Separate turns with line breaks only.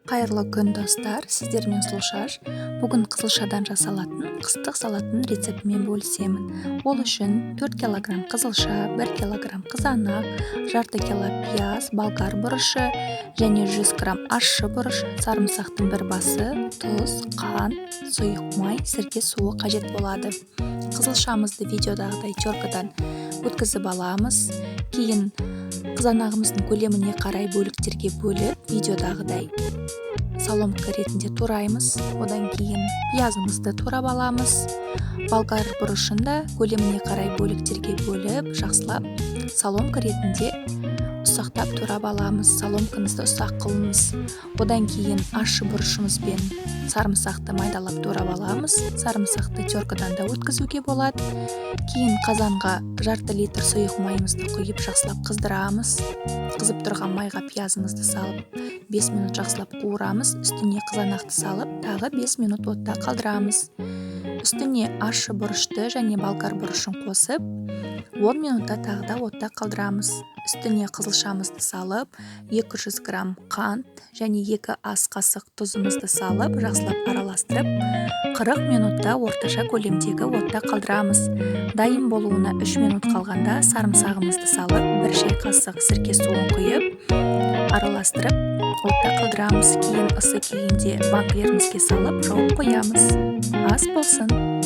Қайырлы күн достар, сіздермен Сұлушаш. Бүгін қызылшадан жасалатын қыстық салаттың рецептімен бөлісемін. Ол үшін 4 кг қызылша, 1 кг қызанақ, жарты кило пияз, болгар бұрышы және 100 г ащы бұрыш, сарымсақтың бір басы, тұз, қант, сұйық май, сірке суы қажет болады. Қызылшамызды видеодағыдай теркадан өткізіп аламыз. Кейін қызанағымыздың көлеміне қарай бөліктерге бөліп, видеодағыдай соломка ретінде тураймыз. Одан кейін пиязымызды турап аламыз. Болгар бұрышын да көлеміне қарай бөліктерге бөліп, жақсылап соломка ретінде ұсақтап турап аламыз. Соломкамызды ұсақ қылыңыз. Одан кейін ащы бұрышымызбен сарымсақты майдалап турап аламыз. Сарымсақты теркадан да өткізуге болады. Кейін қазанға жарты литр сұйық майымызды құйып жақсылап қыздырамыз. Қызып тұрған майға пиязымызды салып 5 минут жақсылап қуырамыз. Үстіне қызанақты салып, тағы 5 минут отта қалдырамыз. Үстіне ащы бұрышты және болгар бұрышын қосып, 10 минутта тағы да отта қалдырамыз. Үстіне қызылшамызды салып, 200 г қант және 2 ас қасық тұзымызды салып, жақсылап араластырып, 40 минутта орташа көлемдегі отта қалдырамыз. Дайын болуына 3 минут қалғанда сарымсағымызды салып, 1 шай қасық сірке суын құйып, араластырып, отта қалдырамыз. Кейін ысы күйінде банкілерімізге салып, жауып қоямыз. Ас болсын!